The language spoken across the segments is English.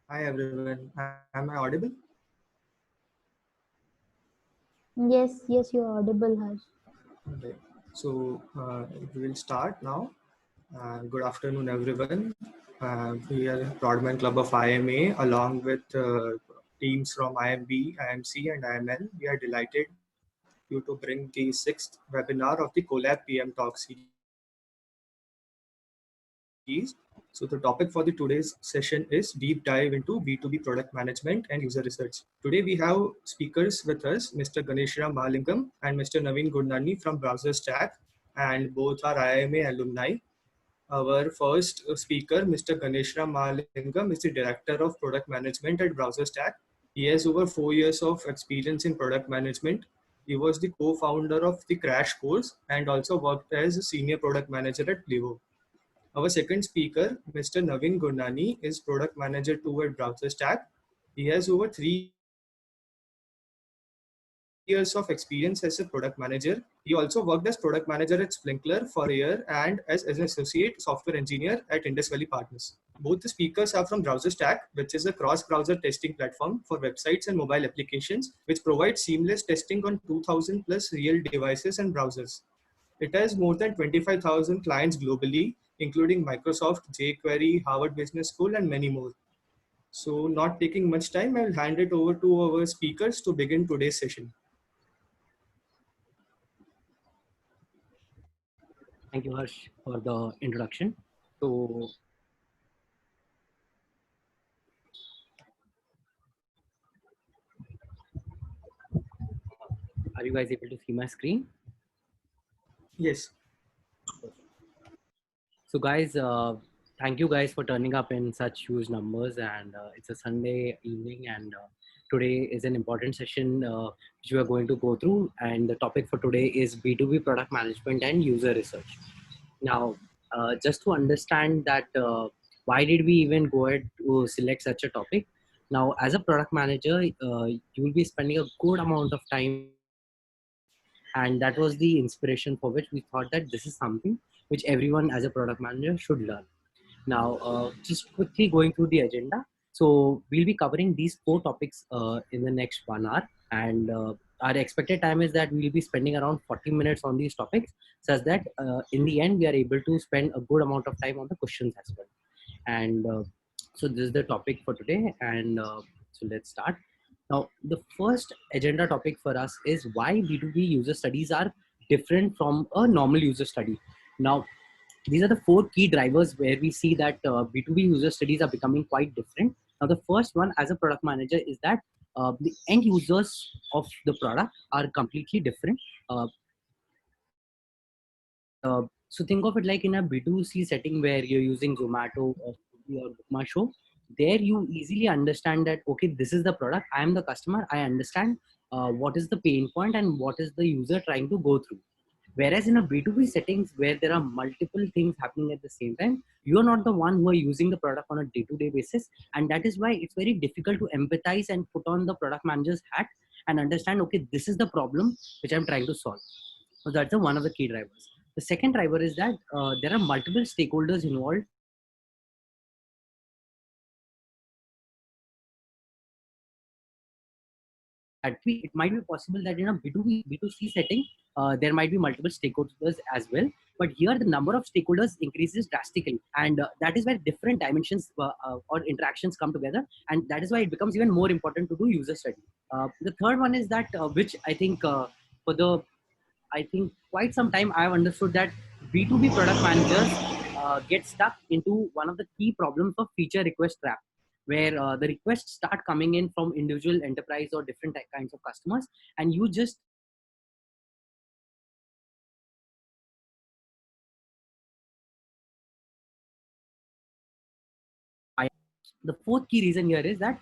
Hi everyone, am I audible? Yes, you're audible, Harsh. Okay. So we will start now. Good afternoon everyone. We are Broadman Club of IMA along with teams from IMB, IMC and IML. We are delighted you to bring the sixth webinar of the Collab PM Talk series. So the topic for the today's session is deep dive into B2B product management and user research. Today we have speakers with us, Mr. Ganeshram Mahalingam and Mr. Naveen Gurnani from Browser Stack, and both are IMA alumni. Our first speaker, Mr. Ganeshram Mahalingam, is the Director of Product Management at Browser Stack. He has over 4 years of experience in product management. He was the co-founder of the Crash Course and also worked as a Senior Product Manager at Plivo. Our second speaker, Mr. Naveen Gurnani, is Product Manager 2 at Browser Stack. He has over 3 years of experience as a product manager. He also worked as product manager at Sprinkler for a year and as an associate software engineer at Indus Valley Partners. Both the speakers are from Browser Stack, which is a cross-browser testing platform for websites and mobile applications, which provides seamless testing on 2000 plus real devices and browsers. It has more than 25,000 clients globally, including Microsoft, jQuery, Harvard Business School, and many more. So, not taking much time, I will hand it over to our speakers to begin today's session. Thank you, Harsh, for the introduction. So, are you guys able to see my screen? Yes. So, guys, thank you guys for turning up in such huge numbers. And it's a Sunday evening, and today is an important session which we are going to go through. And the topic for today is B2B product management and user research. Now, just to understand that, why did we even go ahead to select such a topic? Now, as a product manager, you will be spending a good amount of time and that was the inspiration for which we thought that this is something which everyone as a product manager should learn. Now, just quickly going through the agenda. So we'll be covering these four topics in the next 1 hour, and our expected time is that we'll be spending around 40 minutes on these topics, such that in the end we are able to spend a good amount of time on the questions as well. And so this is the topic for today, and so let's start. Now, the first agenda topic for us is why B2B user studies are different from a normal user study. Now, these are the four key drivers where we see that B2B user studies are becoming quite different. Now, the first one as a product manager is that the end users of the product are completely different. So think of it like in a B2C setting where you're using Zomato or Swiggy or BookMyShow. There you easily understand that, okay, this is the product. I am the customer. I understand what is the pain point and what is the user trying to go through. Whereas in a B2B settings where there are multiple things happening at the same time, you are not the one who are using the product on a day-to-day basis. And that is why it's very difficult to empathize and put on the product manager's hat and understand, okay, this is the problem which I'm trying to solve. So that's one of the key drivers. The second driver is that there are multiple stakeholders involved. It might be possible that in a B2B, B2C setting, there might be multiple stakeholders as well. But here the number of stakeholders increases drastically. And that is where different dimensions or interactions come together. And that is why it becomes even more important to do user study. The third one is that, which I think for the I think quite some time I've understood that B2B product managers get stuck into one of the key problems of feature request trap, where the requests start coming in from individual enterprise or different kinds of customers, and you just the fourth key reason here is that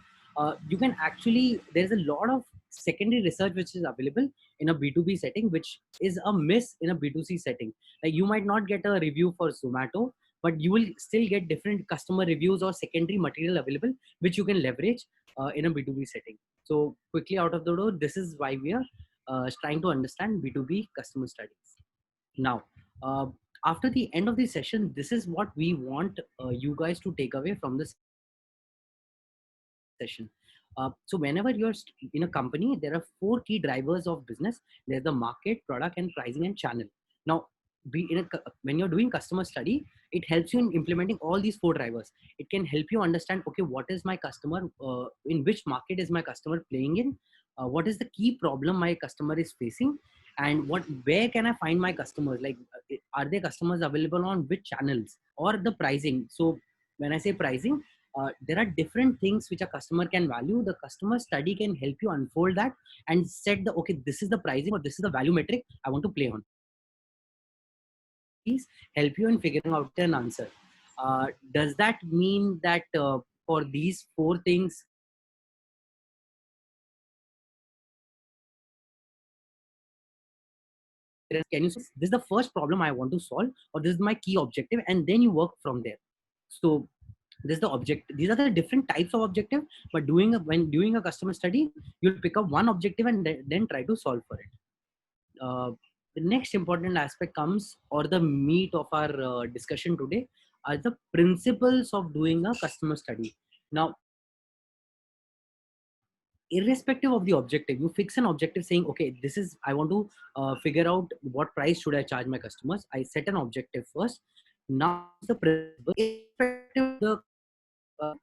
you can actually there's a lot of secondary research which is available in a B2B setting, which is a miss in a B2C setting. Like you might not get a review for Zomato, but you will still get different customer reviews or secondary material available which you can leverage in a B2B setting. So quickly out of the door, this is why we are trying to understand B2B customer studies. Now, after the end of the session, this is what we want you guys to take away from this. session. So whenever you're in a company, there are 4 key drivers of business. There's the market, product, and pricing and channel. Now, when you're doing customer study, it helps you in implementing all these 4 drivers. It can help you understand, okay, what is my customer, in which market is my customer playing in, what is the key problem my customer is facing, and where can I find my customers, like are there customers available on which channels, or the pricing. So when I say pricing, there are different things which a customer can value. The customer study can help you unfold that and set the, okay, this is the pricing or this is the value metric I want to play on. Please help you in figuring out an answer. Does that mean that for these 4 things, can you say this is the first problem I want to solve, or this is my key objective, and then you work from there. So this is the objective. These are the different types of objective, but when doing a customer study, you'll pick up one objective and then try to solve for it. The next important aspect comes, or the meat of our discussion today, are the principles of doing a customer study. Now, irrespective of the objective, you fix an objective saying, okay, this is, I want to figure out what price should I charge my customers. I set an objective first. Now the principle, irrespective of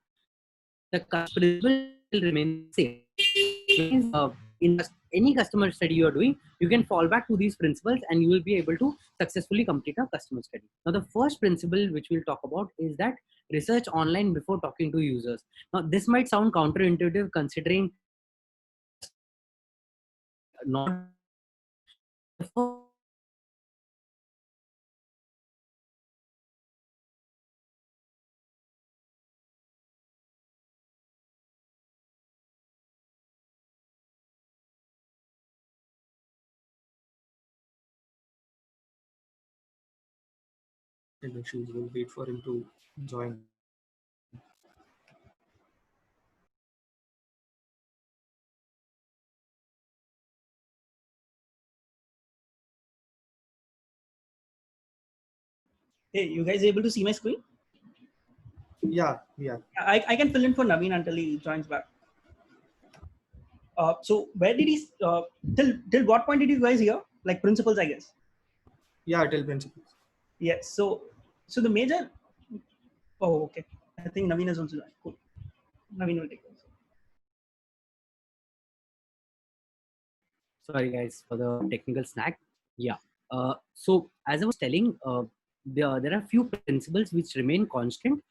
the principle will remain the same. Means, in any customer study you are doing, you can fall back to these principles and you will be able to successfully complete a customer study. Now, the first principle which we'll talk about is that research online before talking to users. Now, this might sound counterintuitive considering not issues. We'll wait for him to join. Hey, you guys able to see my screen? Yeah. I can fill in for Naveen until he joins back. So where did he, till what point did you guys hear? Like principles, I guess. Yeah, till principles. Yes. So the major, oh, okay. I think Naveen is also joined. Cool. Naveen will take this. Sorry guys for the technical snack. Yeah. So as I was telling, there are few principles which remain constant,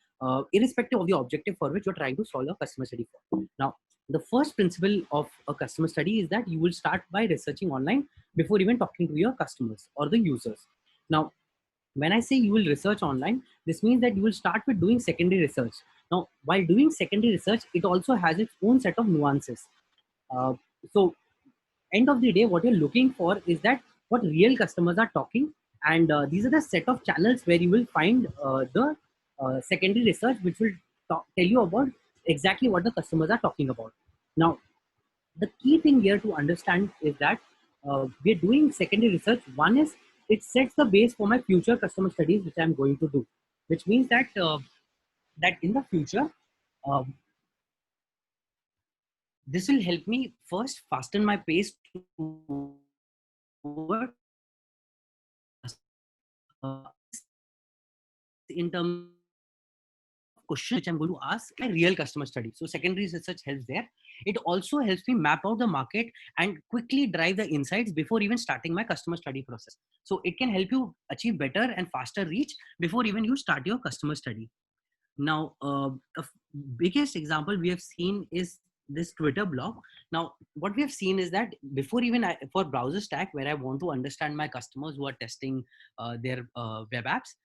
irrespective of the objective for which you're trying to solve a customer study for. Now, the first principle of a customer study is that you will start by researching online before even talking to your customers or the users. Now, when I say you will research online, this means that you will start with doing secondary research. Now, while doing secondary research, it also has its own set of nuances. So end of the day, what you're looking for is that what real customers are talking, and these are the set of channels where you will find the secondary research which will tell you about exactly what the customers are talking about. Now, the key thing here to understand is that we're doing secondary research. One is it sets the base for my future customer studies which I'm going to do, which means that that in the future, um, this will help me first fasten my pace toward in terms of questions which I'm going to ask a real customer study. So secondary research helps there. It also helps me map out the market and quickly drive the insights before even starting my customer study process. So it can help you achieve better and faster reach before even you start your customer study. Now, the biggest example we have seen is this Twitter blog. Now, what we have seen is that before even for Browser Stack, where I want to understand my customers who are testing their web apps,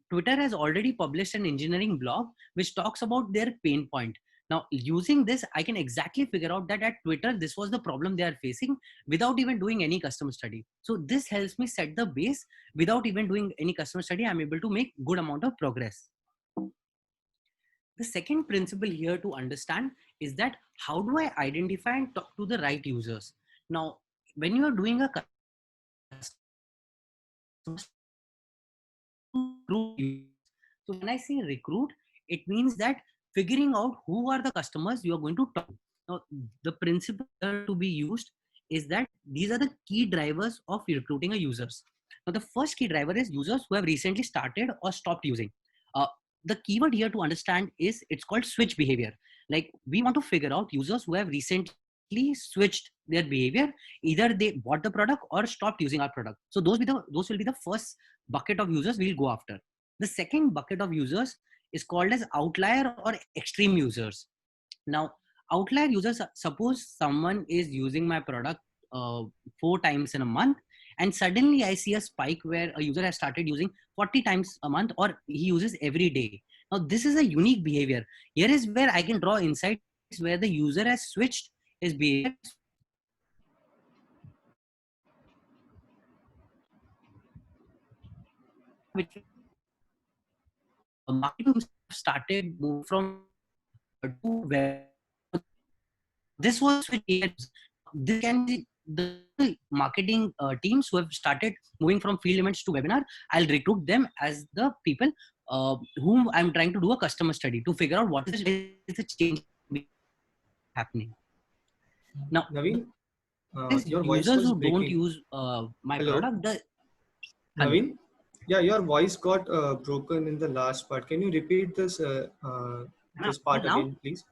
Twitter has already published an engineering blog which talks about their pain point. Now, using this, I can exactly figure out that at Twitter, this was the problem they are facing without even doing any customer study. So this helps me set the base. Without even doing any customer study, I'm able to make good amount of progress. The second principle here to understand is that how do I identify and talk to the right users? Now, when you are doing a recruit, so when I say recruit, it means that figuring out who are the customers you are going to talk to. Now, the principle to be used is that these are the key drivers of recruiting a users. Now, the first key driver is users who have recently started or stopped using. The keyword here to understand is it's called switch behavior. Like, we want to figure out users who have recently switched their behavior. Either they bought the product or stopped using our product. So those will be the first bucket of users we'll go after. The second bucket of users is called as outlier or extreme users. Now, outlier users, suppose someone is using my product 4 times in a month, and suddenly I see a spike where a user has started using 40 times a month, or he uses every day. Now, this is a unique behavior. Here is where I can draw insights where the user has switched his behavior. Which marketing started move from to web. This was switch behaviors. This can be the marketing teams who have started moving from field events to webinar. I'll recruit them as the people whom I'm trying to do a customer study to figure out what is the change happening. Now, Naveen, your voice users was who breaking. don't use my Hello? product. Naveen, yeah, your voice got broken in the last part. Can you repeat this part Now? again, please?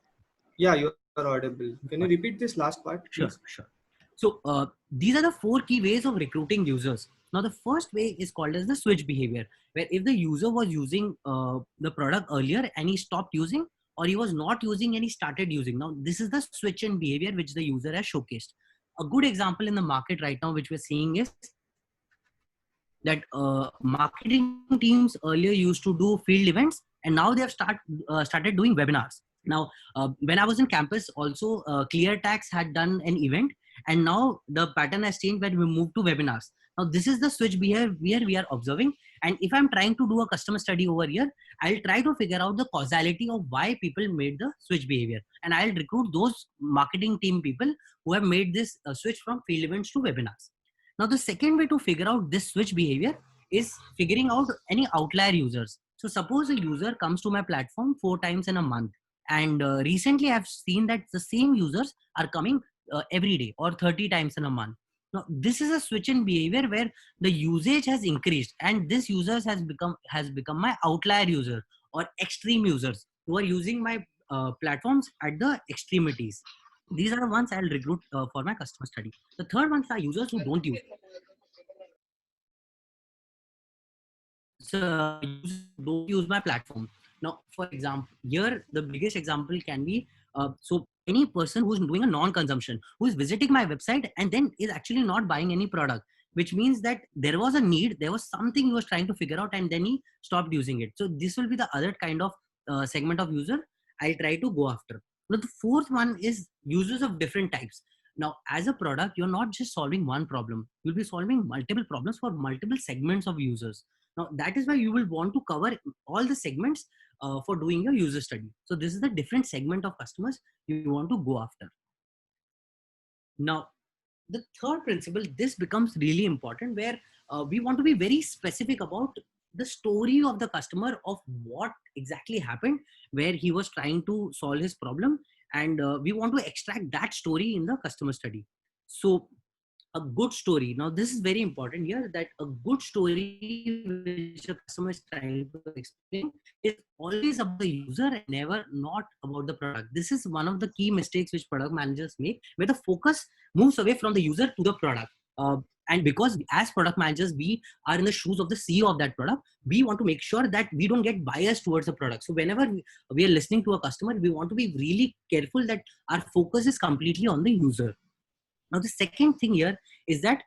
Yeah, you're audible. Can you repeat this last part, please? Sure. So these are the 4 key ways of recruiting users. Now, the first way is called as the switch behavior, where if the user was using the product earlier and he stopped using, or he was not using and he started using. Now, this is the switch in behavior which the user has showcased. A good example in the market right now, which we're seeing, is that marketing teams earlier used to do field events, and now they have started doing webinars. Now, when I was in campus, also ClearTax had done an event, and now the pattern has changed when we moved to webinars. Now, this is the switch behavior we are observing. And if I'm trying to do a customer study over here, I'll try to figure out the causality of why people made the switch behavior. And I'll recruit those marketing team people who have made this switch from field events to webinars. Now, the second way to figure out this switch behavior is figuring out any outlier users. So suppose a user comes to my platform 4 times in a month. And recently I've seen that the same users are coming every day or 30 times in a month. Now, this is a switch in behavior where the usage has increased, and this users has become my outlier user or extreme users who are using my platforms at the extremities. These are the ones I'll recruit for my customer study. The third ones are users who don't use. So don't use my platform. Now, for example, here the biggest example can be so any person who's doing a non-consumption, who is visiting my website and then is actually not buying any product, which means that there was a need, there was something he was trying to figure out, and then he stopped using it. So this will be the other kind of segment of user I'll try to go after. Now, the fourth one is users of different types. Now, as a product, you're not just solving one problem. You'll be solving multiple problems for multiple segments of users. Now, that is why you will want to cover all the segments for doing your user study. So this is the different segment of customers you want to go after. Now, the third principle, this becomes really important, where we want to be very specific about the story of the customer, of what exactly happened, where he was trying to solve his problem. And we want to extract that story in the customer study. So a good story. Now, this is very important here, that a good story which a customer is trying to explain is always about the user and never not about the product. This is one of the key mistakes which product managers make, where the focus moves away from the user to the product. And because as product managers, we are in the shoes of the CEO of that product, we want to make sure that we don't get biased towards the product. So whenever we are listening to a customer, we want to be really careful that our focus is completely on the user. Now, the second thing here is that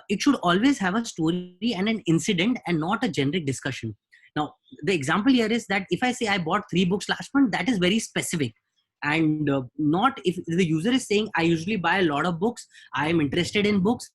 it should always have a story and an incident and not a generic discussion. Now, the example here is that if I say I bought 3 books last month, that is very specific. And not if the user is saying, I usually buy a lot of books, I am interested in books,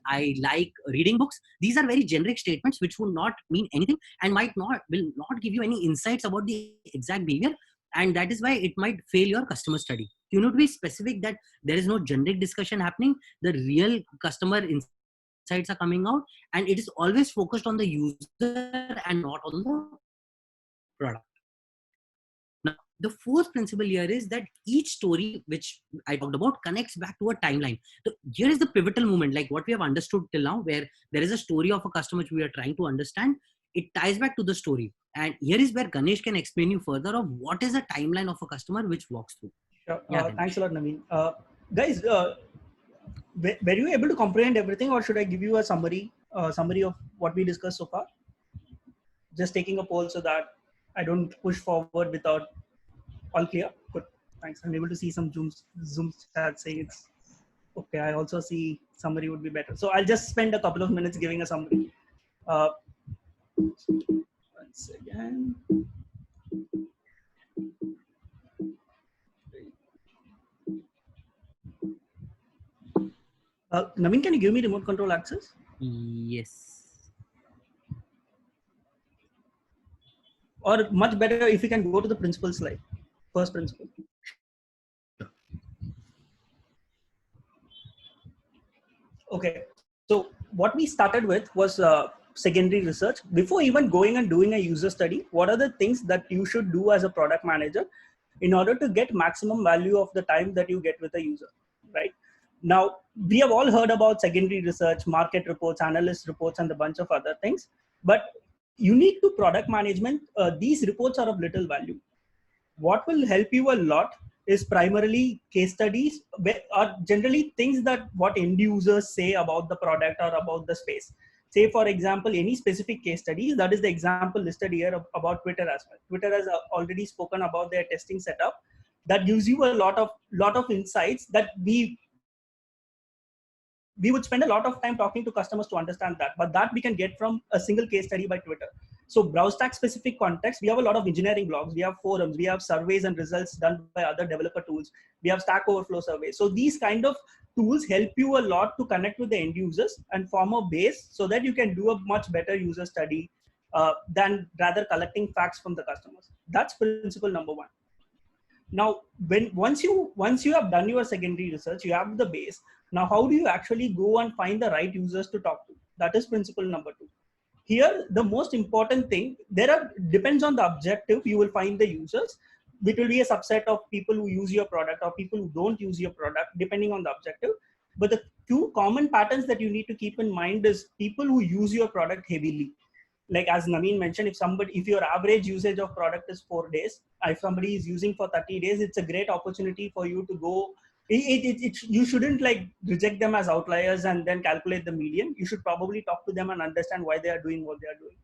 I like reading books. These are very generic statements which will not mean anything and will not give you any insights about the exact behavior. And that is why it might fail your customer study. You need to be specific that there is no generic discussion happening. The real customer insights are coming out, and it is always focused on the user and not on the product. Now, the fourth principle here is that each story which I talked about connects back to a timeline. So here is the pivotal moment, like what we have understood till now, where there is a story of a customer which we are trying to understand. It ties back to the story. And here is where Ganesh can explain you further of what is a timeline of a customer which walks through. Sure. Yeah, Thanks a lot, Naveen. Guys, were you able to comprehend everything, or should I give you a summary of what we discussed so far? Just taking a poll so that I don't push forward without all clear. Good. Thanks. I'm able to see some Zoom chat saying it's okay. I also see summary would be better. So I'll just spend a couple of minutes giving a summary. Once again. Naveen, can you give me remote control access? Yes. Or much better if you can go to the principal slide, first principle. Okay, so what we started with was secondary research. Before even going and doing a user study, what are the things that you should do as a product manager in order to get maximum value of the time that you get with a user, right? Now, we have all heard about secondary research, market reports, analyst reports, and a bunch of other things. But unique to product management, these reports are of little value. What will help you a lot is primarily case studies, or generally things that what end users say about the product or about the space. Say, for example, any specific case studies. That is the example listed here about Twitter as well. Twitter has already spoken about their testing setup. That gives you a lot of insights that we would spend a lot of time talking to customers to understand that, but that we can get from a single case study by Twitter. So BrowseStack specific context, we have a lot of engineering blogs, we have forums, we have surveys and results done by other developer tools, we have Stack Overflow surveys. So these kind of tools help you a lot to connect with the end users and form a base so that you can do a much better user study than rather collecting facts from the customers. That's principle number one. Now, once you have done your secondary research, you have the base. Now, how do you actually go and find the right users to talk to? That is principle number two. Here, the most important thing, depends on the objective, you will find the users. It will be a subset of people who use your product or people who don't use your product, depending on the objective. But the two common patterns that you need to keep in mind is people who use your product heavily. Like as Naveen mentioned, if your average usage of product is 4 days, if somebody is using for 30 days, it's a great opportunity for you to go. You shouldn't like reject them as outliers and then calculate the median. You should probably talk to them and understand why they are doing what they are doing.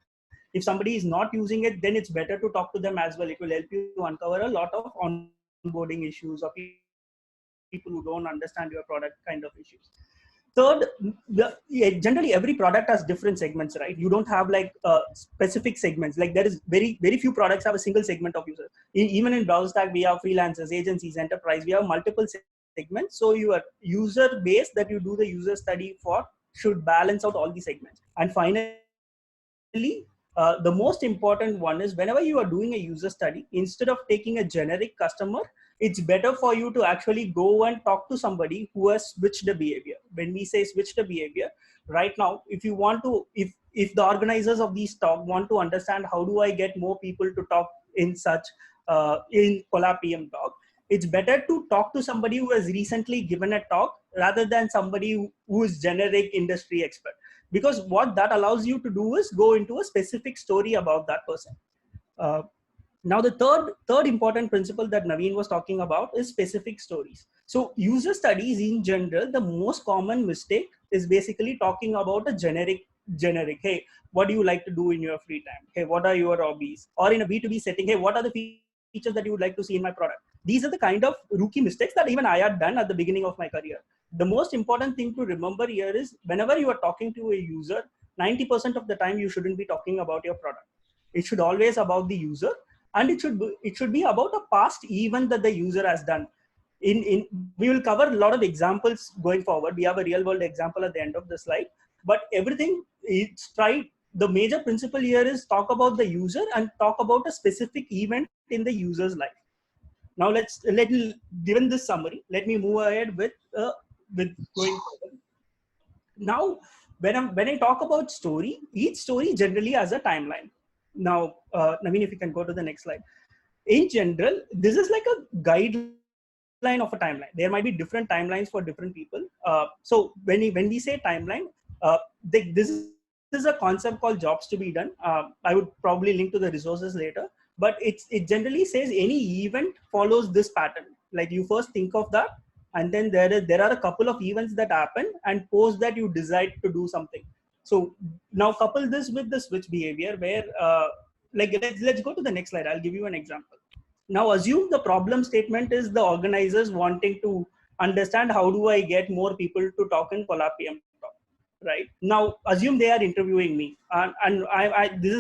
If somebody is not using it, then it's better to talk to them as well. It will help you to uncover a lot of onboarding issues or people who don't understand your product kind of issues. Third, generally every product has different segments, right? You don't have like specific segments. Like there is very few products have a single segment of users. Even in BrowseStack, we have freelancers, agencies, enterprise. We have multiple segments. So your user base that you do the user study for should balance out all the segments. And finally, the most important one is whenever you are doing a user study, instead of taking a generic customer, it's better for you to actually go and talk to somebody who has switched the behavior. When we say switch the behavior, right now, if you want to, if the organizers of these talk want to understand how do I get more people to talk in such in Collab PM talk, it's better to talk to somebody who has recently given a talk rather than somebody who is generic industry expert. Because what that allows you to do is go into a specific story about that person. Now, the third important principle that Naveen was talking about is specific stories. So user studies in general, the most common mistake is basically talking about a generic, hey, what do you like to do in your free time? Hey, what are your hobbies? Or in a B2B setting, hey, what are the features that you would like to see in my product? These are the kind of rookie mistakes that even I had done at the beginning of my career. The most important thing to remember here is whenever you are talking to a user, 90% of the time you shouldn't be talking about your product. It should always about the user. And it should be about a past event that the user has done. We will cover a lot of examples going forward. We have a real world example at the end of the slide. But everything, the major principle here is talk about the user and talk about a specific event in the user's life. Now given this summary, let me move ahead with going forward. Now, when I talk about story, each story generally has a timeline. Now, Naveen, if you can go to the next slide. in general, this is like a guideline of a timeline. There might be different timelines for different people. So when we say timeline, this is a concept called jobs to be done. I would probably link to the resources later, but it generally says any event follows this pattern. Like you first think of that, and then there are a couple of events that happen, and post that you decide to do something. So now couple this with the switch behavior, where like let's go to the next slide. I'll give you an example. Now assume the problem statement is the organizers wanting to understand how do I get more people to talk in Collab PM Talk, right? Now assume they are interviewing me, and I this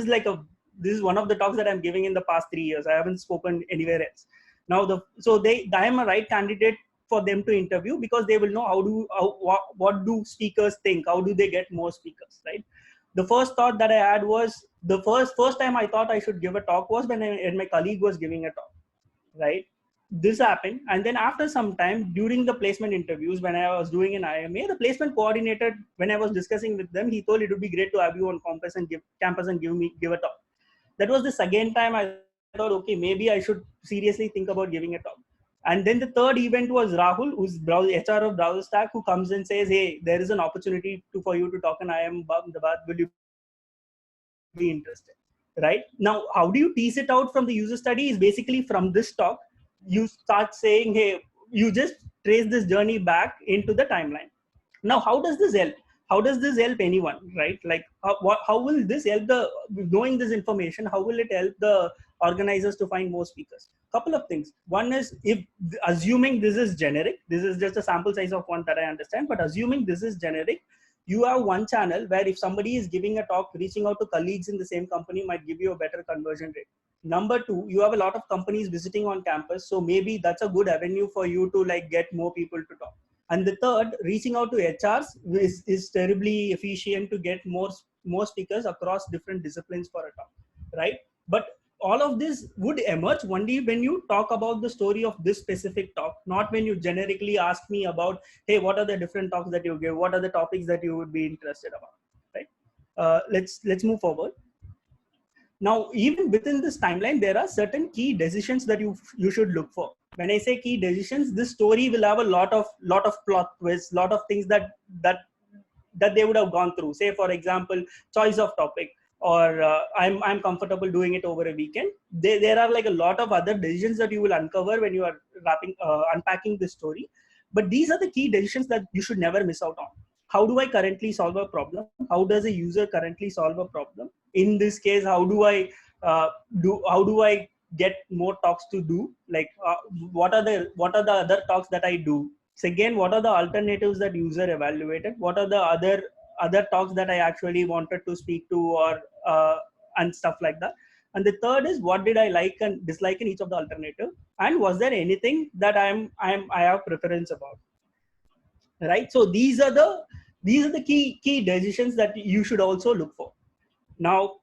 is one of the talks that I'm giving in the past 3 years. I haven't spoken anywhere else. Now I am a right candidate for them to interview, because they will know what do speakers think, how do they get more speakers, right? The first thought that I had was, the first time I thought I should give a talk was when my colleague was giving a talk, right? This happened, and then after some time during the placement interviews, when I was doing an IMA, the placement coordinator, when I was discussing with them, he told it would be great to have you on campus and give a talk. That was the second time I thought, okay, maybe I should seriously think about giving a talk. And then the third event was Rahul, who's HR of BrowserStack, who comes and says, hey, there is an opportunity for you to talk in IIM Ahmedabad. Will you be interested? Right? Now, how do you tease it out from the user study? Is basically from this talk, you start saying, hey, you just trace this journey back into the timeline. Now, how does this help? How does this help anyone, right? Like, how will this help knowing this information, how will it help the organizers to find more speakers? Couple of things. One is, assuming this is generic, this is just a sample size of one that I understand, but assuming this is generic, you have one channel where if somebody is giving a talk, reaching out to colleagues in the same company might give you a better conversion rate. Number two, you have a lot of companies visiting on campus, so maybe that's a good avenue for you to like get more people to talk. And the third, reaching out to HRs is terribly efficient to get more speakers across different disciplines for a talk, right? But all of this would emerge only when you talk about the story of this specific talk, not when you generically ask me about, hey, what are the different talks that you give? What are the topics that you would be interested about, right? Let's move forward. Now, even within this timeline, there are certain key decisions that you should look for. When I say key decisions, this story will have a lot of plot twists, lot of things that they would have gone through. Say, for example, choice of topic, or I'm comfortable doing it over a weekend. There are like a lot of other decisions that you will uncover when you are unpacking this story. But these are the key decisions that you should never miss out on. How do I currently solve a problem? How does a user currently solve a problem? In this case, how do I get more talks to do? Like, what are the other talks that I do? Second, what are the alternatives that user evaluated? What are the other talks that I actually wanted to speak to, or and stuff like that? And the third is, what did I like and dislike in each of the alternative? And was there anything that I have preference about? Right. So these are the key decisions that you should also look for. Now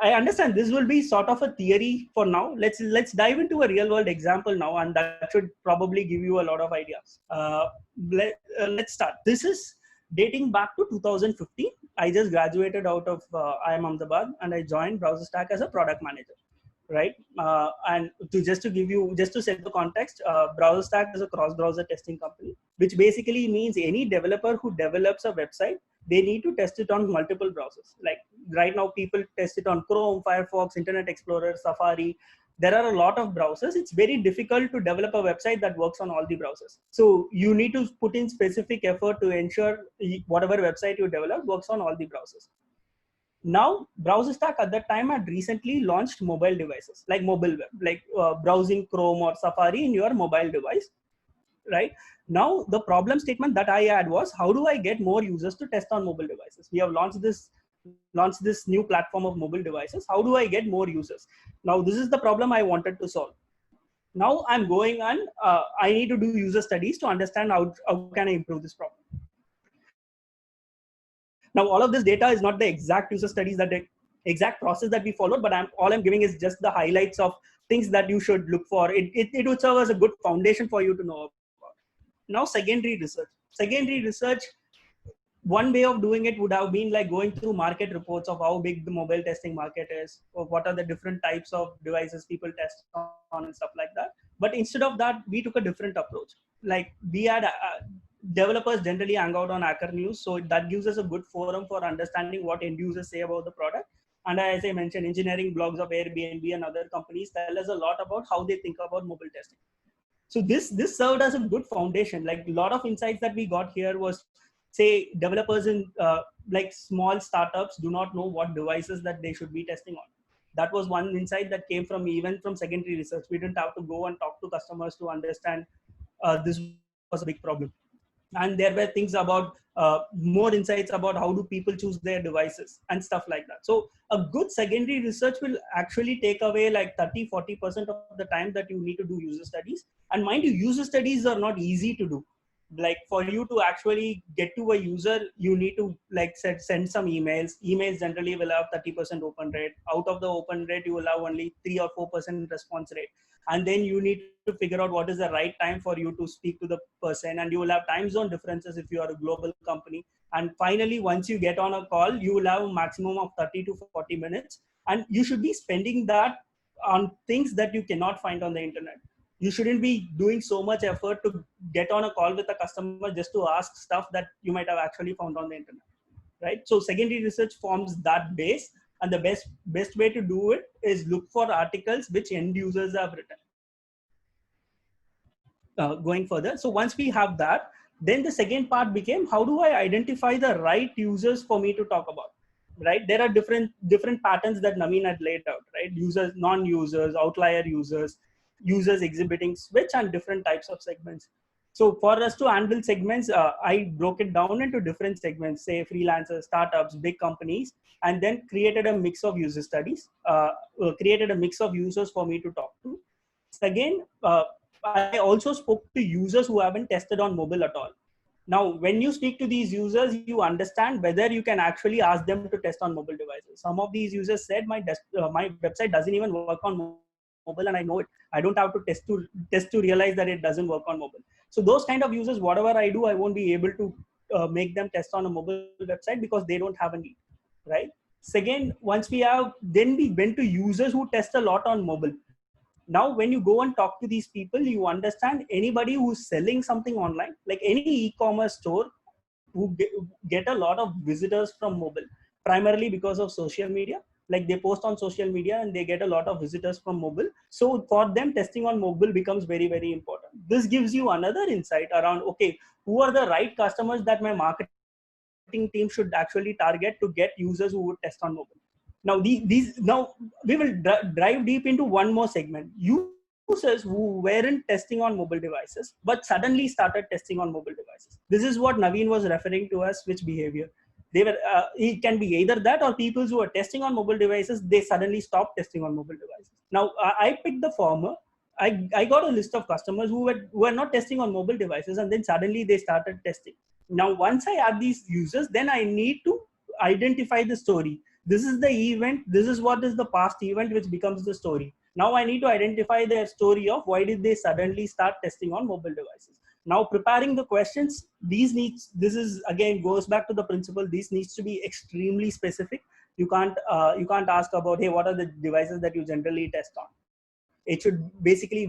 I understand this will be sort of a theory for now. Let's dive into a real world example now, and that should probably give you a lot of ideas. Let's start. This is dating back to 2015. I just graduated out of IIM Ahmedabad, and I joined BrowserStack as a product manager. Right. And to set the context, BrowserStack is a cross-browser testing company, which basically means any developer who develops a website, they need to test it on multiple browsers. Like right now, people test it on Chrome, Firefox, Internet Explorer, Safari. There are a lot of browsers. It's very difficult to develop a website that works on all the browsers. So you need to put in specific effort to ensure whatever website you develop works on all the browsers. Now, BrowserStack at that time had recently launched mobile devices, like mobile web, like browsing Chrome or Safari in your mobile device, right? Now, the problem statement that I had was, how do I get more users to test on mobile devices? We have launched this new platform of mobile devices. How do I get more users? Now, this is the problem I wanted to solve. Now, I'm going on, I need to do user studies to understand how can I improve this problem. Now, all of this data is not the exact user studies, that the exact process that we followed, but all I'm giving is just the highlights of things that you should look for. It would serve as a good foundation for you to know about. Now, secondary research. Secondary research, one way of doing it would have been like going through market reports of how big the mobile testing market is, or what are the different types of devices people test on and stuff like that. But instead of that, we took a different approach. Like we had developers generally hang out on Hacker News, so that gives us a good forum for understanding what end users say about the product. And as I mentioned, engineering blogs of Airbnb and other companies tell us a lot about how they think about mobile testing. So this served as a good foundation. Like a lot of insights that we got here was, say, developers in like small startups do not know what devices that they should be testing on. That was one insight that came from even from secondary research. We didn't have to go and talk to customers to understand this was a big problem. And there were things about more insights about how do people choose their devices and stuff like that. So a good secondary research will actually take away like 30-40% of the time that you need to do user studies. And mind you, user studies are not easy to do. Like for you to actually get to a user, you need to like send some emails. Emails generally will have 30% open rate. Out of the open rate, you will have only 3 or 4% response rate. And then you need to figure out what is the right time for you to speak to the person. And you will have time zone differences if you are a global company. And finally, once you get on a call, you will have a maximum of 30 to 40 minutes. And you should be spending that on things that you cannot find on the internet. You shouldn't be doing so much effort to get on a call with a customer just to ask stuff that you might have actually found on the internet, right? So secondary research forms that base, and the best way to do it is look for articles which end users have written. Going further, so once we have that, then the second part became, how do I identify the right users for me to talk about? Right, there are different patterns that Naveen had laid out, right? Users, non-users, outlier users, users exhibiting switch, and different types of segments. So for us to handle segments, I broke it down into different segments, say freelancers, startups, big companies, and then created a mix of user studies, created a mix of users for me to talk to. Again, I also spoke to users who haven't tested on mobile at all. Now, when you speak to these users, you understand whether you can actually ask them to test on mobile devices. Some of these users said, my website doesn't even work on mobile, and I know it. I don't have to test to realize that it doesn't work on mobile. So those kind of users, whatever I do, I won't be able to make them test on a mobile website because they don't have a need, right? Second, then we went to users who test a lot on mobile. Now, when you go and talk to these people, you understand anybody who's selling something online, like any e-commerce store, who get a lot of visitors from mobile, primarily because of social media. Like they post on social media and they get a lot of visitors from mobile. So for them, testing on mobile becomes very, very important. This gives you another insight around, okay, who are the right customers that my marketing team should actually target to get users who would test on mobile. Now, now we will dive deep into one more segment. Users who weren't testing on mobile devices, but suddenly started testing on mobile devices. This is what Naveen was referring to as switch behavior. It can be either that or people who are testing on mobile devices, they suddenly stop testing on mobile devices. Now, I picked the former. I got a list of customers who were not testing on mobile devices, and then suddenly they started testing. Now, once I add these users, then I need to identify the story. This is the event. This is what is the past event, which becomes the story. Now I need to identify their story of why did they suddenly start testing on mobile devices. Now preparing the questions, this is again goes back to the principle. This needs to be extremely specific. You can't ask about, hey, what are the devices that you generally test on? It should basically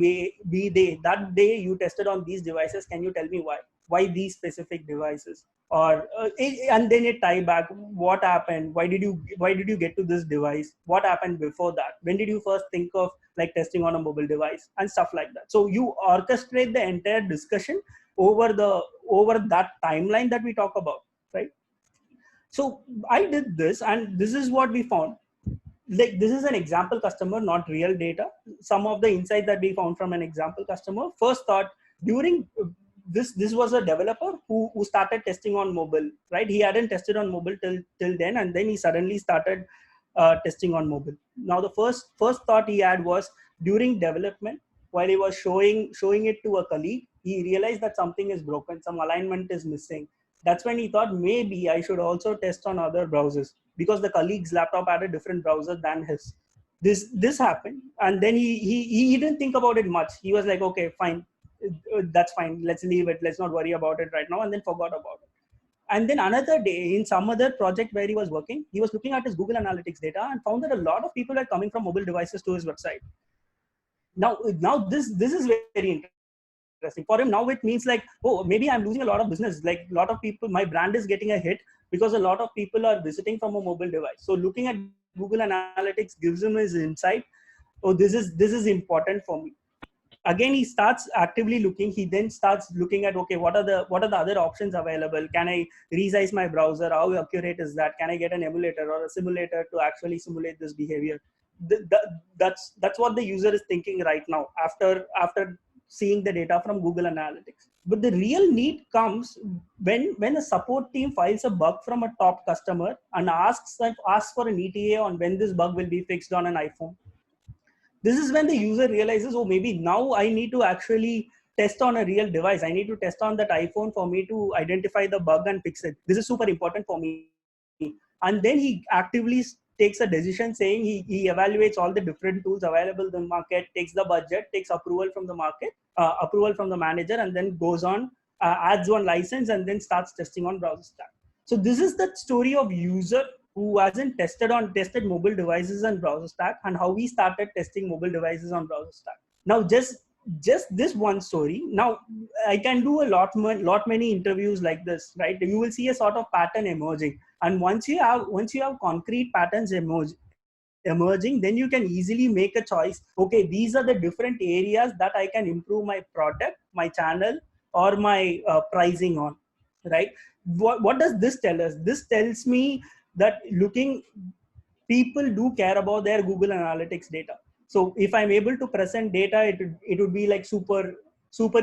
be that day you tested on these devices. Can you tell me why? Why these specific devices? Or and then it tie back, what happened? Why did you get to this device? What happened before that? When did you first think of like testing on a mobile device and stuff like that? So you orchestrate the entire discussion over that timeline that we talk about, right? So I did this, and this is what we found. Like this is an example customer, not real data. Some of the insights that we found from an example customer. First thought, during this was a developer who started testing on mobile, right? He hadn't tested on mobile till then, and then he suddenly started testing on mobile. Now the first thought he had was, during development, while he was showing it to a colleague, he realized that something is broken, some alignment is missing. That's when he thought, maybe I should also test on other browsers, because the colleague's laptop had a different browser than his. This happened, and then he didn't think about it much. He was like, okay, fine, that's fine, let's leave it, let's not worry about it right now, and then forgot about it. And then another day, in some other project where he was working, he was looking at his Google Analytics data and found that a lot of people are coming from mobile devices to his website. Now this is very interesting for him. Now it means like, oh, maybe I'm losing a lot of business. Like a lot of people, my brand is getting a hit because a lot of people are visiting from a mobile device. So looking at Google Analytics gives him his insight. Oh, this is important for me. Again, he starts actively looking. He then starts looking at, okay, what are the other options available? Can I resize my browser? How accurate is that? Can I get an emulator or a simulator to actually simulate this behavior? That's what the user is thinking right now after seeing the data from Google Analytics. But the real need comes when a support team files a bug from a top customer and asks for an ETA on when this bug will be fixed on an iPhone. This is when the user realizes, oh, maybe now I need to actually test on a real device. I need to test on that iPhone for me to identify the bug and fix it. This is super important for me. And then he actively takes a decision saying he evaluates all the different tools available in the market, takes the budget, takes approval from the market, approval from the manager, and then goes on, adds one license, and then starts testing on BrowserStack. So this is the story of user who hasn't tested mobile devices on BrowserStack, and how we started testing mobile devices on BrowserStack. Now, just this one story. Now, I can do a lot many interviews like this, right? You will see a sort of pattern emerging, and once you have concrete patterns emerging, then you can easily make a choice. Okay, these are the different areas that I can improve my product, my channel, or my pricing on, right? What does this tell us? This tells me that people do care about their Google Analytics data. So if I'm able to present data, it would be like super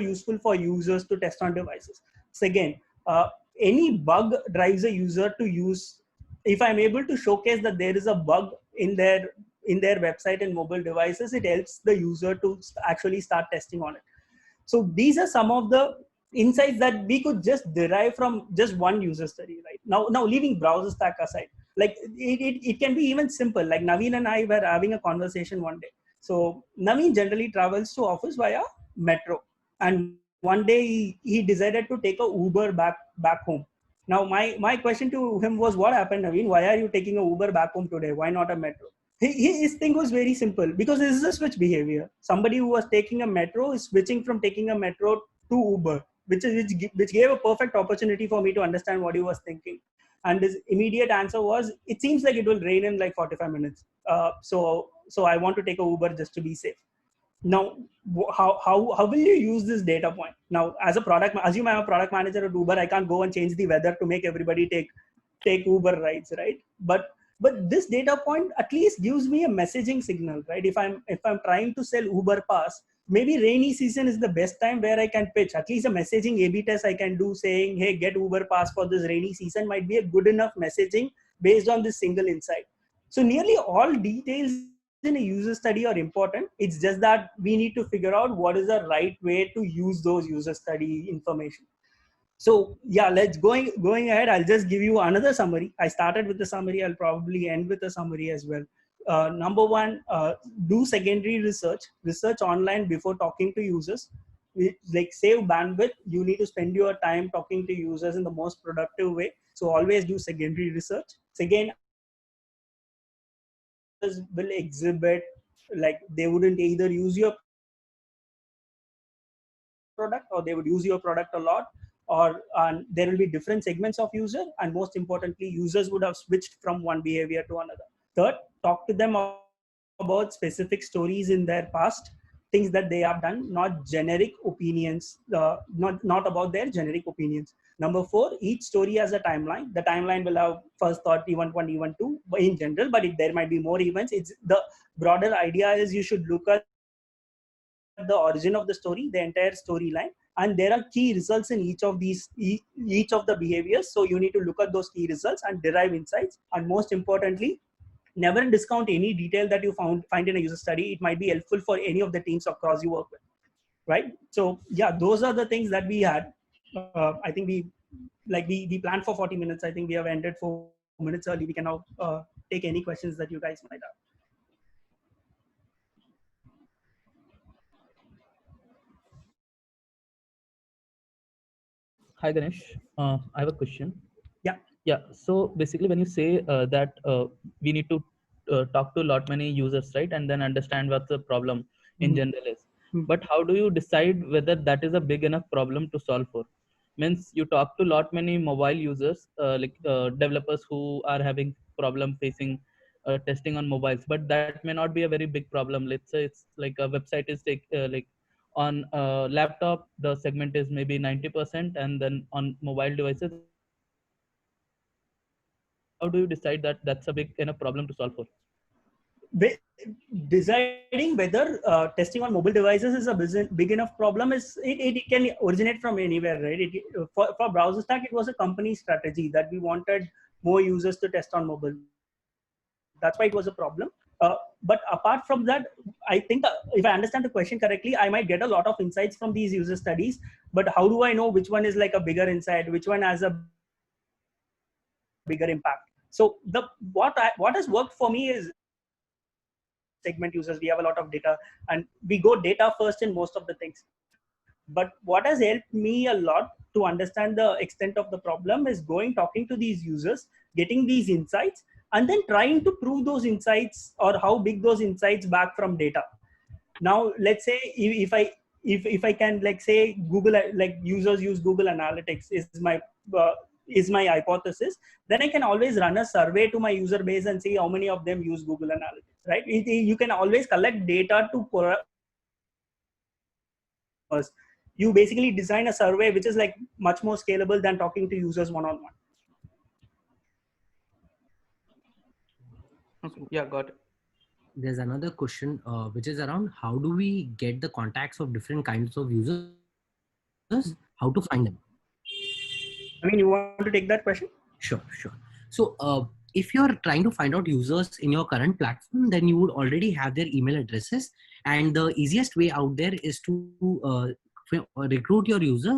useful for users to test on devices. Second, any bug drives a user to use. If I'm able to showcase that there is a bug in their website and mobile devices, it helps the user to actually start testing on it. So these are some of the insights that we could just derive from just one user study, right? Now leaving BrowserStack aside, like it can be even simple. Like Naveen and I were having a conversation one day. So Naveen generally travels to office via metro, and one day he decided to take a Uber back home. Now my question to him was, what happened, Naveen? Why are you taking a Uber back home today? Why not a metro? His thing was very simple, because this is a switch behavior. Somebody who was taking a metro is switching from taking a metro to Uber, which gave a perfect opportunity for me to understand what he was thinking. And his immediate answer was, it seems like it will rain in like 45 minutes. So I want to take a Uber just to be safe. Now, how will you use this data point? Now, assume I'm a product manager at Uber, I can't go and change the weather to make everybody take Uber rides, right? But this data point at least gives me a messaging signal, right? If I'm trying to sell Uber Pass, maybe rainy season is the best time where I can pitch. At least a messaging A/B test I can do, saying, hey, get Uber Pass for this rainy season, might be a good enough messaging based on this single insight. So nearly all details in a user study are important. It's just that we need to figure out what is the right way to use those user study information. So yeah, let's going ahead. I'll just give you another summary. I started with the summary. I'll probably end with a summary as well. Number one, do secondary research online before talking to users. Like save bandwidth. You need to spend your time talking to users in the most productive way. So always do secondary research. Second, will exhibit, like they wouldn't either use your product, or they would use your product a lot, or there will be different segments of user, and most importantly, users would have switched from one behavior to another. Third, talk to them about specific stories in their past, things that they have done, not generic opinions, not about their generic opinions. Number four, each story has a timeline. The timeline will have first thought, event one, event two in general, but there might be more events. It's the broader idea is you should look at the origin of the story, the entire storyline, and there are key results in each of the behaviors. So you need to look at those key results and derive insights. And most importantly, never discount any detail that you find in a user study. It might be helpful for any of the teams across you work with, right? So yeah, those are the things that we had. I think we planned for 40 minutes. I think we have ended 4 minutes early. We can now take any questions that you guys might have. Hi Ganesh, I have a question. Yeah. So basically, when you say that we need to talk to a lot many users, right, and then understand what the problem in Mhm. general is. Mhm. But how do you decide whether that is a big enough problem to solve for? Means you talk to lot many mobile users, developers who are having problem facing testing on mobiles, but that may not be a very big problem. Let's say it's like a website is like on laptop the segment is maybe 90%, and then on mobile devices it's like 10%. How do you decide that that's a big enough problem to solve for? Deciding whether testing on mobile devices is a big enough problem is it can originate from anywhere, right? For BrowserStack, it was a company strategy that we wanted more users to test on mobile. That's why it was a problem. But apart from that, I think if I understand the question correctly, I might get a lot of insights from these user studies. But how do I know which one is like a bigger insight, which one has a bigger impact? So what has worked for me is segment users. We have a lot of data, and we go data first in most of the things. But what has helped me a lot to understand the extent of the problem is talking to these users, getting these insights, and then trying to prove those insights or how big those insights back from data. Now, let's say if I can, like, say Google, like users use Google Analytics uh, is my hypothesis, then I can always run a survey to my user base and see how many of them use Google Analytics, right? You can always collect data to you basically design a survey which is like much more scalable than talking to users one-on-one. Okay. Yeah, got it. There's another question which is around how do we get the contacts of different kinds of users, how to find them. I mean, you want to take that question? Sure. So if you're trying to find out users in your current platform, then you would already have their email addresses, and the easiest way out there is to recruit your users.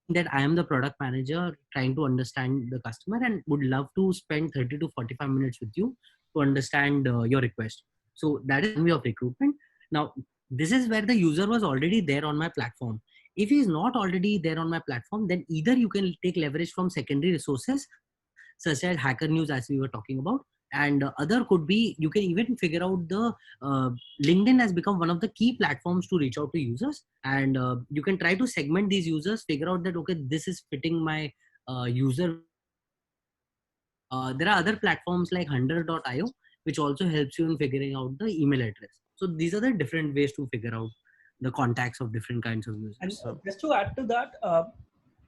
That I am the product manager trying to understand the customer and would love to spend 30 to 45 minutes with you to understand your request. So that is one way of recruitment. Now, this is where the user was already there on my platform. If he is not already there on my platform, then either you can take leverage from secondary resources such as Hacker News, as we were talking about, and other could be you can even figure out the LinkedIn has become one of the key platforms to reach out to users, and you can try to segment these users, figure out that okay, this is fitting my user. There are other platforms like Hunter.io which also helps you in figuring out the email address. So these are the different ways to figure out the contacts of different kinds of users. And just to add to that,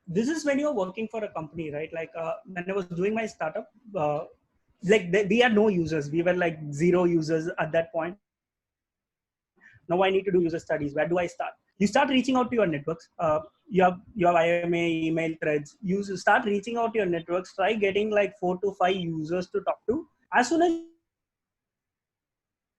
this is when you're working for a company, right? Like when I was doing my startup, we had no users. We were like 0 users at that point. Now I need to do user studies. Where do I start? You start reaching out to your networks. You have IMA, email threads. You start reaching out to your networks. Try getting like 4 to 5 users to talk to. As soon as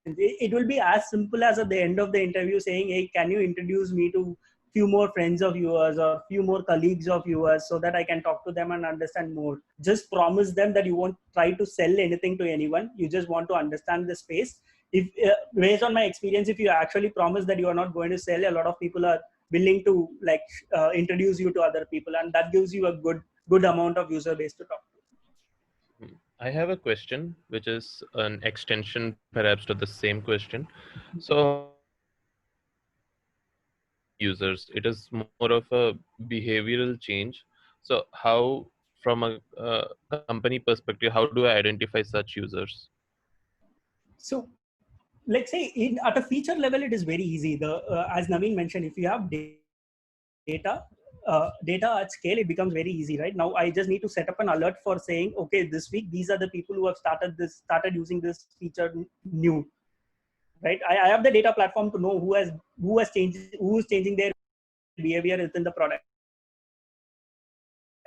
it will be as simple as at the end of the interview saying, hey, can you introduce me to few more friends of yours or few more colleagues of yours so that I can talk to them and understand more. Just promise them that you won't try to sell anything to anyone. You just want to understand the space. If based on my experience, if you actually promise that you are not going to sell, a lot of people are willing to introduce you to other people, and that gives you a good amount of user base to talk to. I have a question, which is an extension perhaps to the same question. So users, it is more of a behavioral change. So how, from a company perspective, how do I identify such users? So let's say at a feature level, it is very easy. As Naveen mentioned, if you have data at scale, it becomes very easy, right? Now I just need to set up an alert for saying, okay, this week these are the people who have started using this feature new, right? I have the data platform to know who is changing their behavior within the product.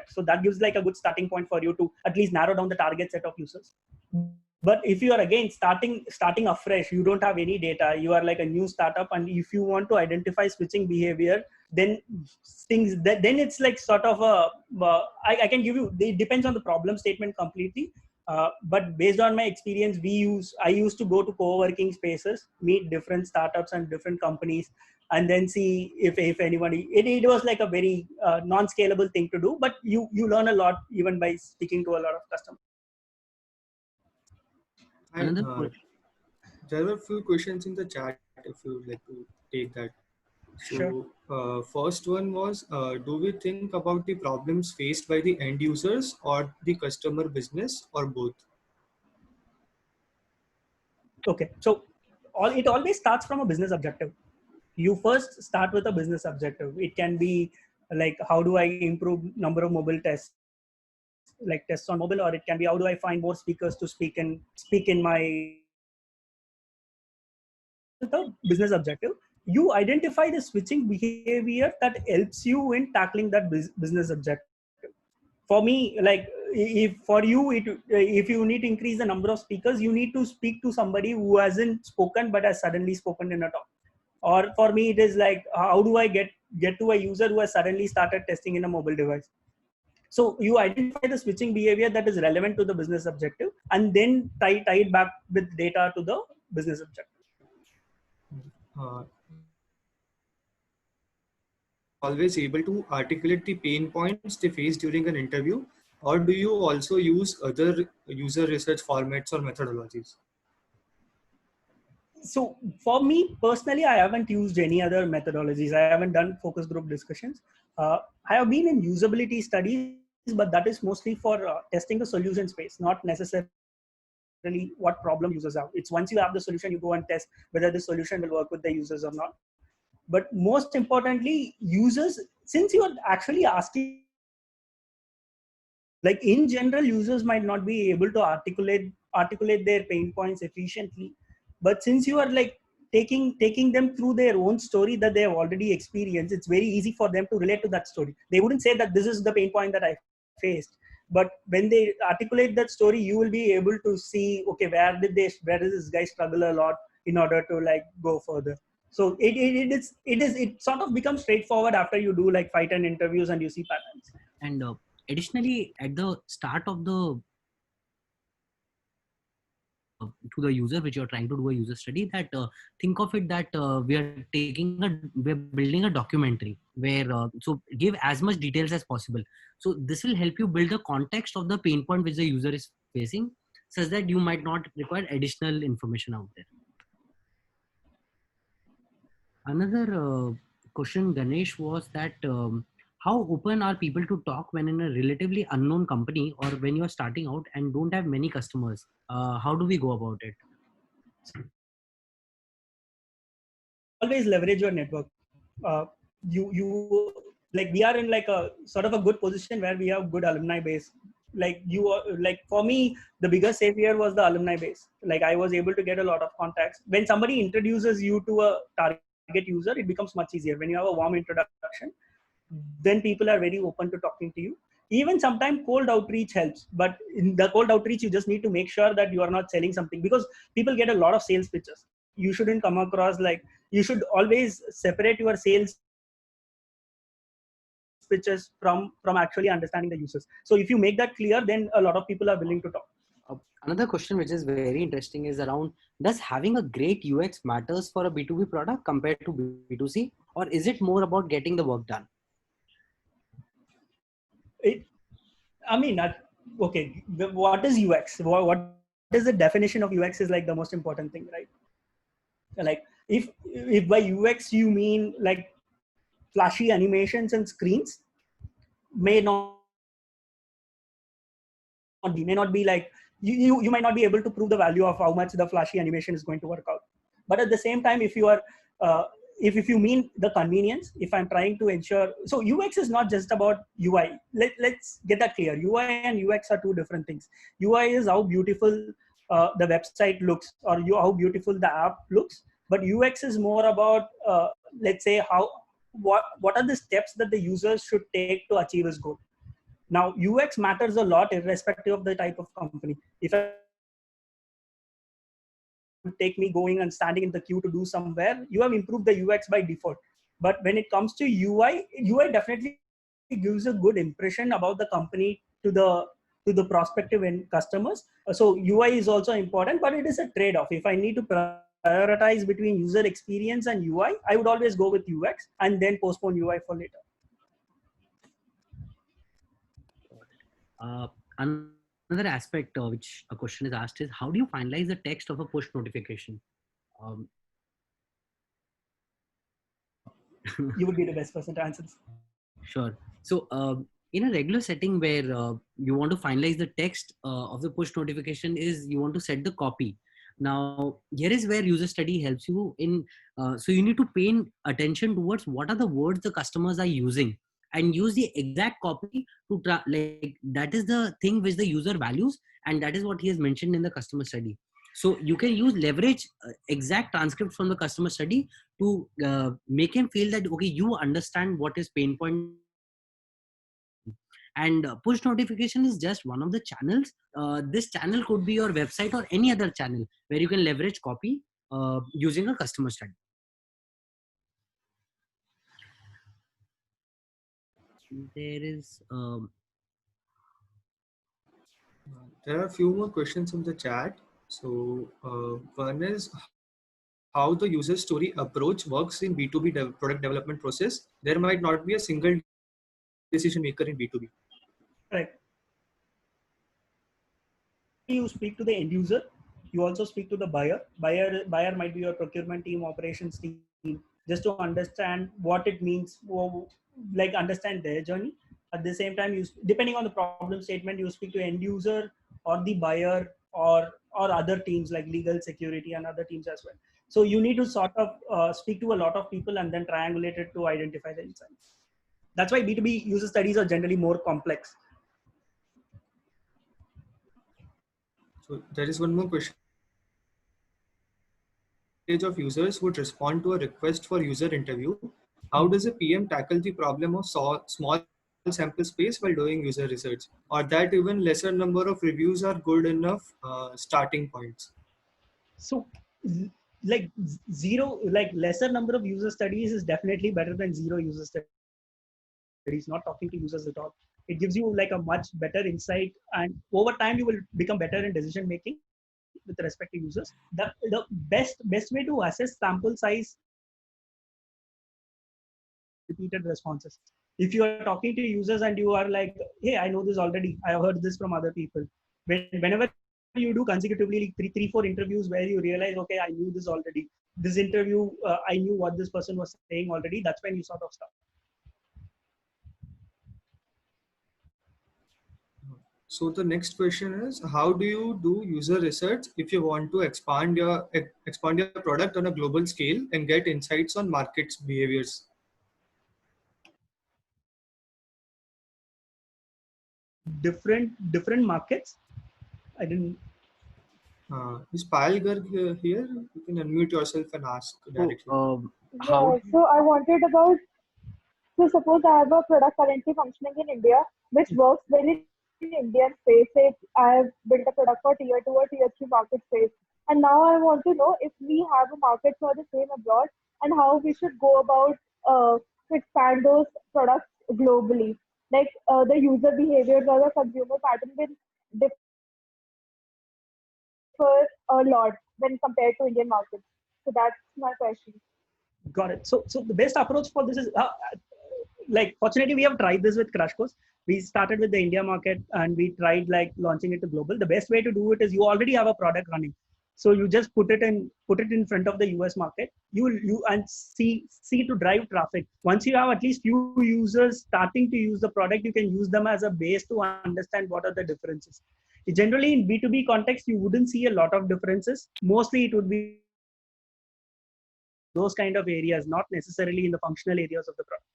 So that gives like a good starting point for you to at least narrow down the target set of users. But if you are again starting afresh, you don't have any data, you are like a new startup, and if you want to identify switching behavior, then then it's like sort of I can give you, it depends on the problem statement completely. But based on my experience, I used to go to co-working spaces, meet different startups and different companies, and then see if anybody. It was like a very non-scalable thing to do, but you learn a lot even by speaking to a lot of customers. And Another question. there were a few questions in the chat if you would like to take that. Sure. So first one was, do we think about the problems faced by the end users or the customer business or both? Okay, so it always starts from a business objective. You first start with a business objective. It can be like, how do I improve number of mobile tests, like tests on mobile, or it can be, how do I find more speakers to speak in my the business objective. You identify the switching behavior that helps you in tackling that business objective. For me, like, if for you if you need to increase the number of speakers, you need to speak to somebody who hasn't spoken but has suddenly spoken in a talk. Or for me, it is like, how do I get to a user who has suddenly started testing in a mobile device? So you identify the switching behavior that is relevant to the business objective, and then tie it back with data to the business objective. Uh, always able to articulate the pain points they face during an interview, or do you also use other user research formats or methodologies? So for me personally, I haven't used any other methodologies. I haven't done focus group discussions. I have been in usability studies, but that is mostly for testing the solution space, not necessarily what problem users have. It's once you have the solution, you go and test whether the solution will work with the users or not. But most importantly, users, since you are actually asking, like in general, users might not be able to articulate their pain points efficiently. But since you are like taking them through their own story that they have already experienced, it's very easy for them to relate to that story. They wouldn't say that this is the pain point that I faced, but when they articulate that story, you will be able to see, okay, where did this guy struggle a lot in order to like go further. So it sort of becomes straightforward after you do like 5-10 interviews and you see patterns. And additionally, at the start of the to the user, which you're trying to do a user study, that think of it that we're building a documentary where so give as much details as possible. So this will help you build the context of the pain point which the user is facing, such that you might not require additional information out there. Another question, Ganesh, was that how open are people to talk when in a relatively unknown company or when you are starting out and don't have many customers? How do we go about it? Always leverage your network. You like, we are in like a sort of a good position where we have good alumni base. Like you are, like for me, the biggest savior was the alumni base. Like I was able to get a lot of contacts. When somebody introduces you to a target user, it becomes much easier. When you have a warm introduction, then people are very open to talking to you. Even sometimes cold outreach helps, but in the cold outreach, you just need to make sure that you are not selling something, because people get a lot of sales pitches. You shouldn't come across like, you should always separate your sales pitches from actually understanding the users. So if you make that clear, then a lot of people are willing to talk. Another question which is very interesting is around, does having a great UX matters for a B2B product compared to B2C, or is it more about getting the work done? Okay, what is UX? What is the definition of UX is like the most important thing, right? Like if by UX you mean like flashy animations and screens, may not be like, you might not be able to prove the value of how much the flashy animation is going to work out. But at the same time, if you are if you mean the convenience, if I'm trying to ensure, so UX is not just about UI. Let's get that clear. UI and UX are two different things. UI is how beautiful the website looks, or how beautiful the app looks. But UX is more about, let's say, what are the steps that the users should take to achieve his goal. Now, UX matters a lot irrespective of the type of company. If I take me going and standing in the queue to do somewhere, you have improved the UX by default. But when it comes to UI definitely gives a good impression about the company to to the prospective end customers. So UI is also important, but it is a trade-off. If I need to prioritize between user experience and UI, I would always go with UX and then postpone UI for later. Another aspect which a question is asked is, how do you finalize the text of a push notification? You would be the best person to answer this. Sure. So in a regular setting where you want to finalize the text of the push notification is you want to set the copy. Now, here is where user study helps you in. So you need to pay attention towards what are the words the customers are using and use the exact copy to like that is the thing which the user values, and that is what he has mentioned in the customer study. So you can leverage exact transcripts from the customer study to make him feel that, okay, you understand what is pain point. And push notification is just one of the channels. This channel could be your website or any other channel where you can leverage copy using a customer study. There is there are a few more questions in the chat. So one is how the user story approach works in B2B product development process. There might not be a single decision maker in B2B. Correct. You speak to the end user. You also speak to the buyer. Buyer might be your procurement team, operations team, just to understand what it means, like understand their journey. At the same time, depending on the problem statement, you speak to end user or the buyer or other teams like legal, security, and other teams as well. So you need to sort of speak to a lot of people and then triangulate it to identify the insights. That's why B2B user studies are generally more complex. So there is one more question. Of users would respond to a request for user interview. How does a PM tackle the problem of small sample space while doing user research, or that even lesser number of reviews are good enough starting points? So like lesser number of user studies is definitely better than zero user studies, not talking to users at all. It gives you like a much better insight, and over time you will become better in decision making with respect to users. The best way to assess sample size, repeated responses. If you are talking to users and you are like, hey, I know this already, I have heard this from other people. Whenever you do consecutively three, 4 interviews where you realize, okay, I knew this already. This interview, I knew what this person was saying already. That's when you sort of stop. So the next question is, how do you do user research if you want to expand your product on a global scale and get insights on markets' behaviors? Different markets. I didn't. Is Payal Garg here? You can unmute yourself and ask directly. Yeah, so I wanted about, so suppose I have a product currently functioning in India, which works well in Indian space. Say I have built a product for tier 2 or tier 3 market space. And now I want to know if we have a market for the same abroad and how we should go about to expand those products globally. Like the user behaviors or the consumer pattern will differ a lot when compared to Indian markets. So that's my question. Got it. So the best approach for this is like, fortunately we have tried this with Crash Course. We started with the India market and we tried like launching it to global. The best way to do it is you already have a product running, so you just put it in front of the US market. You and see to drive traffic. Once you have at least few users starting to use the product, you can use them as a base to understand what are the differences. Generally in B2B context, you wouldn't see a lot of differences. Mostly it would be those kind of areas, not necessarily in the functional areas of the product.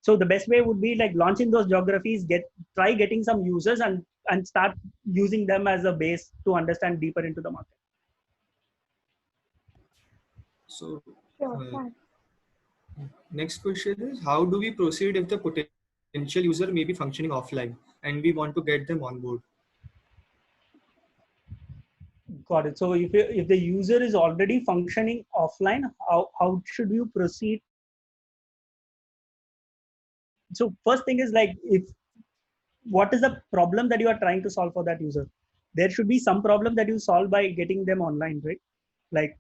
So the best way would be like launching those geographies, try getting some users and start using them as a base to understand deeper into the market. So Sure, next question is, how do we proceed if the potential user may be functioning offline and we want to get them on board? Got it. So if the user is already functioning offline, how should you proceed? So first thing is like, if what is the problem that you are trying to solve for that user. There should be some problem that you solve by getting them online, right? Like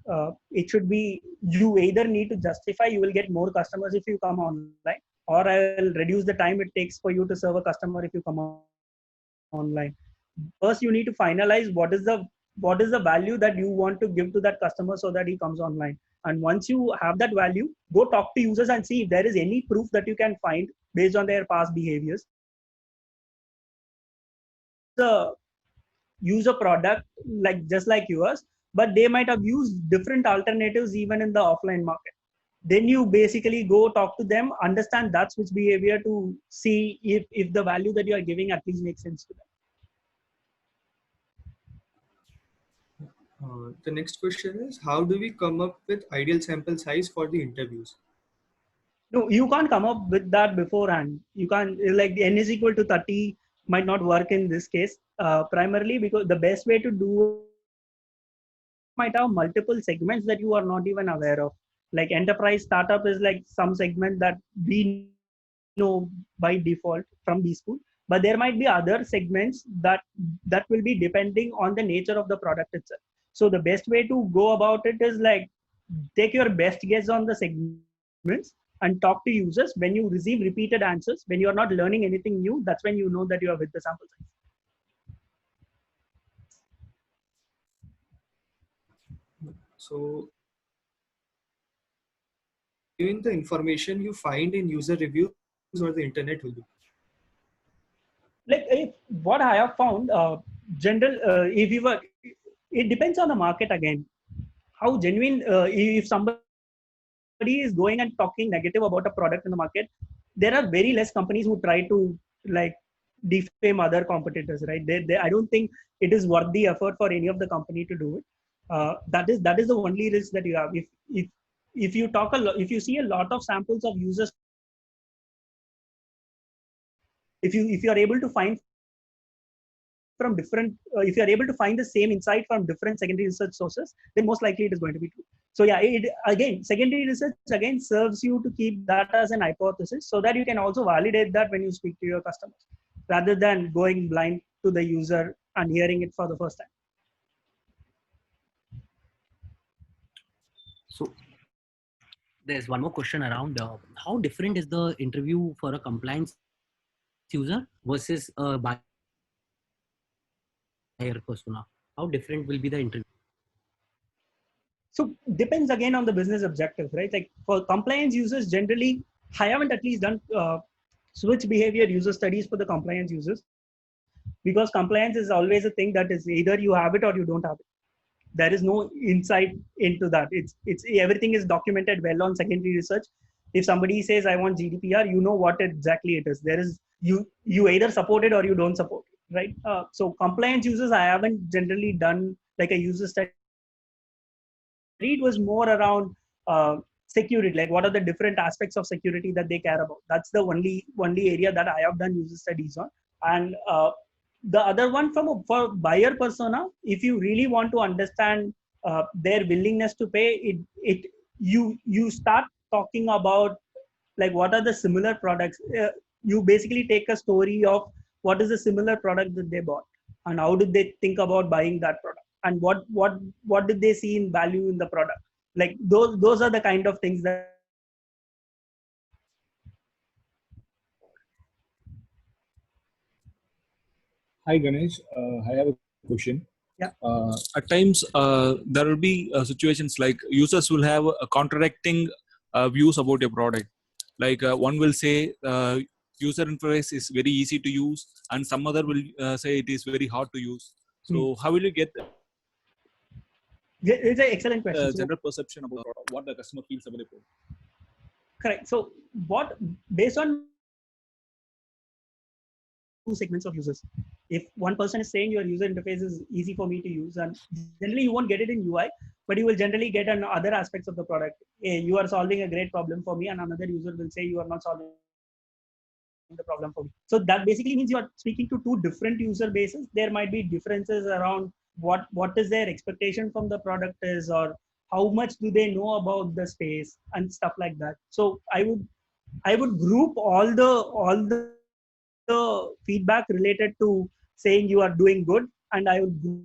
it should be, you either need to justify you will get more customers if you come online, or I will reduce the time it takes for you to serve a customer if you come online. First, you need to finalize what is the value that you want to give to that customer so that he comes online. And once you have that value, go talk to users and see if there is any proof that you can find based on their past behaviors. Use a product like just like yours, but they might have used different alternatives even in the offline market. Then you basically go talk to them, understand that switch behavior to see if the value that you are giving at least makes sense to them. The next question is, how do we come up with ideal sample size for the interviews? No, you can't come up with that beforehand. You can't, like the n is equal to 30 might not work in this case, primarily because the best way to do might have multiple segments that you are not even aware of. Like enterprise startup is like some segment that we know by default from B-School, but there might be other segments that will be depending on the nature of the product itself. So the best way to go about it is like take your best guess on the segments and talk to users. When you receive repeated answers, when you are not learning anything new, that's when you know that you are with the sample size. So, given the information you find in user reviews or the internet will be. Like what I have found, general, if you were, it depends on the market again. How genuine, if somebody is going and talking negative about a product in the market, there are very less companies who try to like defame other competitors, right? I don't think it is worth the effort for any of the company to do it. That is the only risk that you have. If you talk a lot, if you see a lot of samples of users, if you are able to find from different, if you are able to find the same insight from different secondary research sources, then most likely it is going to be true. So yeah, again, secondary research again serves you to keep that as an hypothesis so that you can also validate that when you speak to your customers, rather than going blind to the user and hearing it for the first time. So there's one more question around how different is the interview for a compliance user versus a buyer persona? How different will be the interview? So depends again on the business objective, right? Like for compliance users, generally, I haven't at least done switch behavior user studies for the compliance users, because compliance is always a thing that is either you have it or you don't have it. There is no insight into that. It's everything is documented well on secondary research. If somebody says I want GDPR, you know what exactly it is. There is you either support it or you don't support it, right? So compliance users, I haven't generally done like a user study. It was more around security, like what are the different aspects of security that they care about. That's the only area that I have done user studies on. And the other one for buyer persona, if you really want to understand their willingness to pay, you start talking about like what are the similar products. You basically take a story of what is the similar product that they bought and how did they think about buying that product, and what did they see in value in the product. Like those are the kind of things that. Hi Ganesh, I have a question. Yeah. At times, there will be situations like users will have contradicting views about a product. Like one will say user interface is very easy to use, and some other will say it is very hard to use. So how will you get It's an excellent question. general perception about what the customer feels about the product? Correct. So based on two segments of users. If one person is saying your user interface is easy for me to use, and generally you won't get it in UI, but you will generally get on other aspects of the product. Hey, you are solving a great problem for me, and another user will say you are not solving the problem for me. So that basically means you are speaking to two different user bases. There might be differences around what is their expectation from the product is, or how much do they know about the space and stuff like that. So I would group all the the feedback related to saying you are doing good, and I would group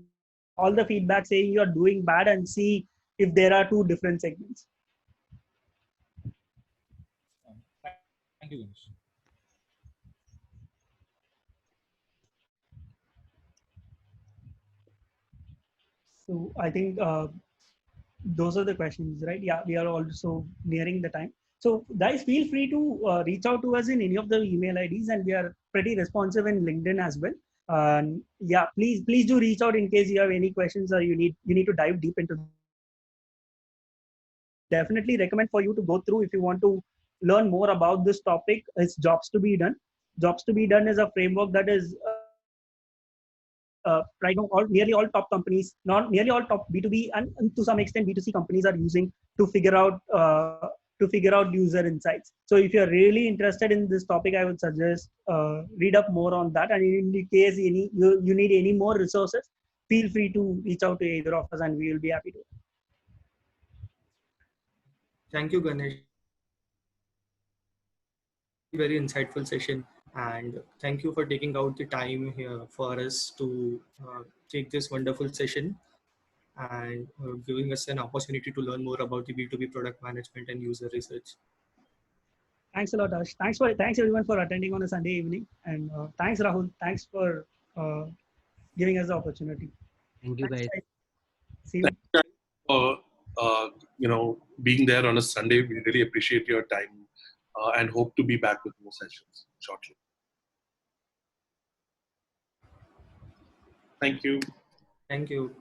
all the feedback saying you are doing bad and see if there are two different segments. Thank you, Ganesh. So I think those are the questions, right? Yeah, we are also nearing the time. So guys, feel free to reach out to us in any of the email IDs, and we are pretty responsive in LinkedIn as well. Yeah, please do reach out in case you have any questions or you need to dive deep into. Definitely recommend for you to go through if you want to learn more about this topic. It's Jobs to be Done. Jobs to be Done is a framework that is right now nearly all top companies, not nearly all top B2B and to some extent B2C companies are using to figure out user insights. So if you're really interested in this topic, I would suggest read up more on that. And in case you need any more resources, feel free to reach out to either of us, and we will be happy to. Thank you, Ganesh. Very insightful session, and thank you for taking out the time here for us to take this wonderful session and giving us an opportunity to learn more about the B2B product management and user research. Thanks a lot, Ash. Thanks everyone for attending on a Sunday evening, and thanks Rahul. Thanks for giving us the opportunity. Thank you, Thanks, guys. guys. See you. For being there on a Sunday. We really appreciate your time and hope to be back with more sessions shortly. Thank you. Thank you.